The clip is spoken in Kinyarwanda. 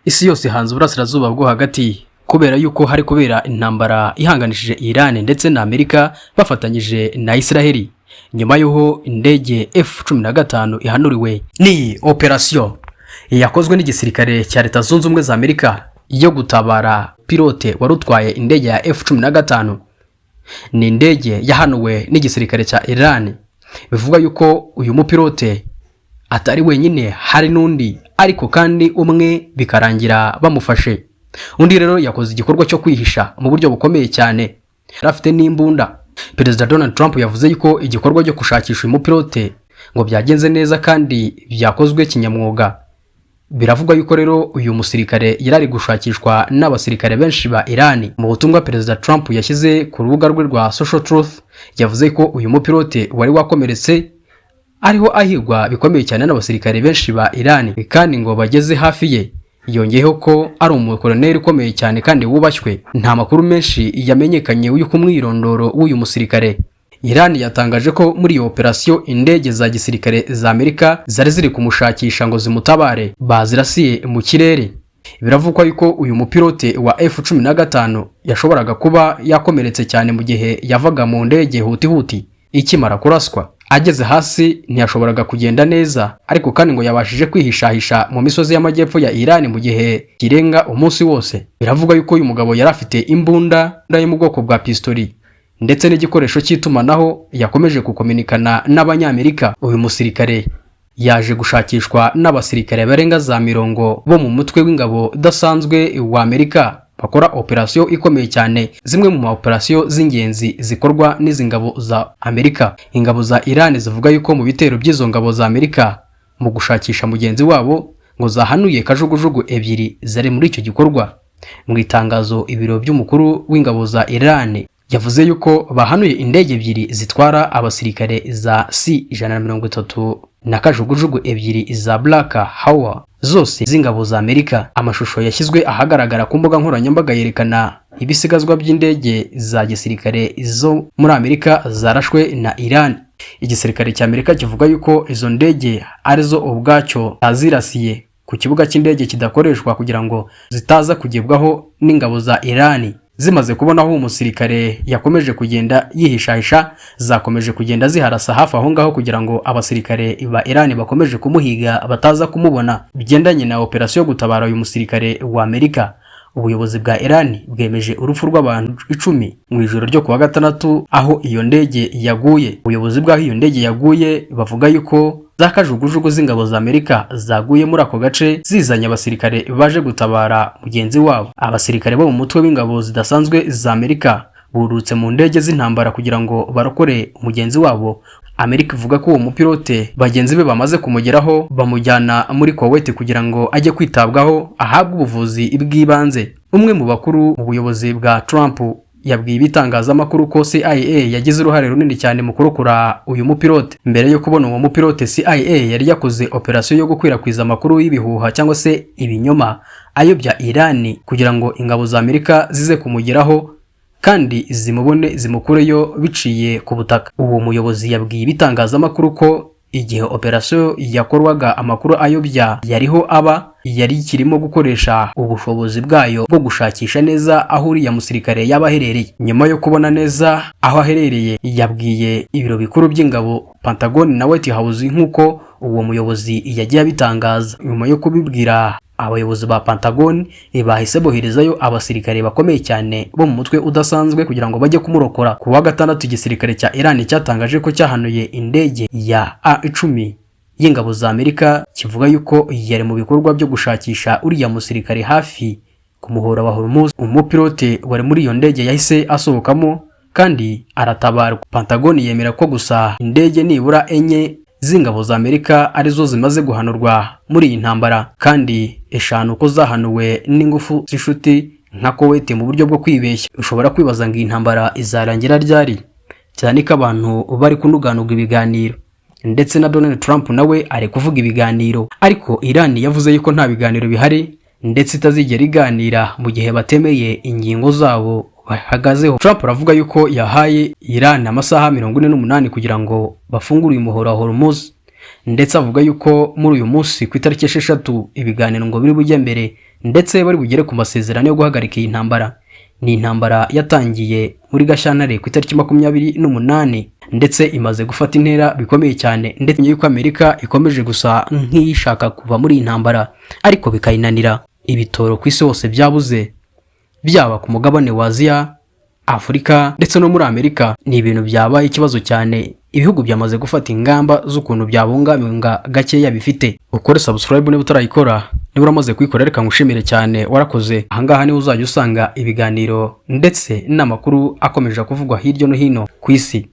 isi yose hanze uburasirazuba bwo hagati kubera yuko hari kubera intambara ihanganishije Iran ndetse na Amerika bafatanyije na Israeli nyuma y'uho indege F-15 ihanuriwe. Ni operation yakozwe n'igisirikare cya Leta Zunze Ubumwe za Amerika yo gutabara pilote warutwaye indege ya F-15. Ni indege yahanuwe n'igisirikare cya Iran. Bivuga yuko uyu mupilote atari wenyine, hari n'undi ariko kandi umwe bikarangira bamufashe. Undi rero yakoze igikorwa cyo kwihisha mu buryo bukomeye cyane, rafite n'imbunda. Perezida Donald Trump yavuze yuko igikorwa cyo gushakisha uyu mupilote ngo byagenze neza kandi byakozwe kinyamwuga. Biravugwa yuko rero uyu musirikare yarari gushakishwa n'abasirikare benshi ba Iran. Mu butumwa Perezida Trump yashyize ku rubuga rwe rwa Social Truth yavuze ko uyu mupilote wari wakomeretse ariho ahigwa bikomeye cyane n'abasirikare benshi ba Iran kandi ngo bageze hafi ye. Yongeyeho ko ari umukoloneli ukomeye cyane kandi wubashywe. Nta makuru menshi yamenyekanye y'uko umwirondoro w'uyu musirikare. Iran yatangaje ko muri iyo operation indege za gisirikare za Amerika zari ziri kumushakisha ngo zimutabare, bazirasiye mu kirere. Biravugwa yuko uyu mupilote wa F-15 yashoboraga kuba yakomeretse cyane mu gihe yavaga mu ndege huti ikimara kuraswa. Ageze hasi ntiyashoboraga kugenda neza, ariko kandi ngo yabashije kwihishahisha mu misozi y'amajyepfo ya Iran mu gihe kirenga umunsi wose. Biravugwa yuko uyu mugabo yari afite imbunda yo mu bwoko bwa pistoli ndetse n'igikoresho cy'itumanaho yakomeje gukominikana n'abanyamerika. Uyu musirikare yaje gushakishwa n'abasirikare barenga za 100 bo mu mutwe w'ingabo udasanzwe wa Amerika bakora operation ikomeye cyane, zimwe mu operation z'ingenzi zikorwa n'izi ngabo za Amerika. Ingabo za Iran zivuga yuko mu bitero by'izo ngabo za Amerika mu gushakisha mugenzi wabo ngo zahanuye kajugujugu ebyiri zari muri icyo gikorwa. Mu itangazo ibiro by'umukuru w'ingabo za Iran yavuze yuko bahanuye indege ebyiri zitwara abasirikare za C-130 na kajugujugu ebyiri za Black Hawk zose z'ingabo za Amerika. Amashusho yashyizwe ahagaragara ku mbuga nkoranyambaga yerekana ibisigazwa by'indege za gisirikare zo muri Amerika zarashwe na Iran. Igisirikare cya Amerika kivuga yuko izo ndege arizo ubwacyo zazirasiye ku kibuga cy'indege kidakoreshwa kugira ngo zitaza kugibwaho n'ingabo za Iran. Zimaze kubona aho umusirikare yakomeje kugenda yihishahisha, zakomeje kugenda ziharasa hafi aho ngaho kugira ngo abasirikare ba Iran bakomeje kumuhiga bataza kumubona. Bigendanye na operation yo gutabara uyu musirikare wa Amerika, ubuyobozi bwa Iran bwemeje urupfu rw'abantu 10 mu ijoro ryo kuwa gatandatu aho iyo ndege yaguye. Ubuyobozi bw'aho iyo ndege yaguye bavuga yuko zakajugujugu z'ingabo za Amerika zaguye muri ako gace zizanye abasirikare baje gutabara mugenzi wabo. Abasirikare bo mu mutwe w'ingabo zidasanzwe za Amerika burutse mu ndege z'intambara kugira ngo barokore mugenzi wabo. Amerika ivuga ko uwo mupilote bagenzi be bamaze kumugeraho bamujyana muri Kuwait kugira ngo ajye kwitabwaho ahabwe ubuvuzi bw'ibanze. Umwe mu bakuru mu buyobozi bwa Trump yabwiye ibitangazamakuru ko CIA yagize uruhare runini cyane mu kurokora uyu mupilote. Mbere yo kubona uwo mupilote, CIA yari yakoze operation yo gukwirakwiza amakuru y'ibihuha cyangwa se ibinyoma ayobya Iran kugira ngo ingabo za Amerika zize kumugeraho kandi zimubone zimukureyo biciye ku butaka. Uwo muyobozi yabwiye ibitangazamakuru ko igihe operation yakorwaga amakuru ayobya yariho yari kirimo gukoresha ubushobozi bwayo bwo gushakisha neza aho uriya musirikare yaba aherereye. Nyuma yo kubona neza aho aherereye, yabwiye ibiro bikuru by'ingabo Pentagon na White House nk'uko uwo muyobozi yagiye abitangaza. Nyuma yo kubibwira abayobozi ba Pentagon, bahise boherezayo abasirikare bakomeye cyane bo mu mutwe udasanzwe kugira ngo bajye kumurokora. Ku wa gatandatu igisirikare cya Iran cyatangaje ko cyahanuye indege ya A-10 y'ingabo za Amerika, kivuga yuko yari mu bikorwa byo gushakisha uriya musirikare hafi ku muhora wa Hormuz. Umupilote wari muri iyo ndege yahise asohokamo kandi aratabarwa. Pentagon yemera ko gusa indege nibura 4 z'ingabo za Amerika arizo zimaze guhanurwa muri iyi ntambara, kandi 5 ko zahanuwe n'ingufu z'ishuti nka Kuwait mu buryo bwo kwibeshya. Ushobora kwibaza ngo iyi ntambara izarangira ryari, cyane ko abantu bari kunuganuga ibiganiro ndetse na Donald Trump nawe ari kuvuga ibiganiro, ariko Iran yavuze yuko nta biganiro bihari ndetse itazigera iganira mu gihe batemeye ingingo zabo bahagazeho. Trump aravuga yuko yahaye Iran amasaha 48 kugira ngo bafungure umuhora wa Hormuz ndetse avuga yuko muri uyu munsi ku itariki 6 ibiganiro ngo biri bujye mbere ndetse bari bugere ku masezerano yo guhagarika iyi ntambara. Ni intambara yatangiye muri Gashyantare ku itariki 28 ndetse imaze gufata intera bikomeye cyane, ndetse yuko Amerika ikomeje gusa nk'ishaka kuva muri iyi ntambara ariko bikayinanira. Ibitoro ku isi hose byabuze, byaba ku mugabane wa Aziya, Afurika ndetse no muri Amerika. Ni ibintu byabaye ikibazo cyane, ibihugu byamaze gufata ingamba z'ukuntu byabungaminga gakeya bifite. Ukore subscribe niba utarayikora, niba uramaze kuyikora reka ngushimire cyane, warakoze. Ahangaha niho uzajya usanga ibiganiro ndetse n'amakuru akomeje kuvugwa hirya no hino ku isi.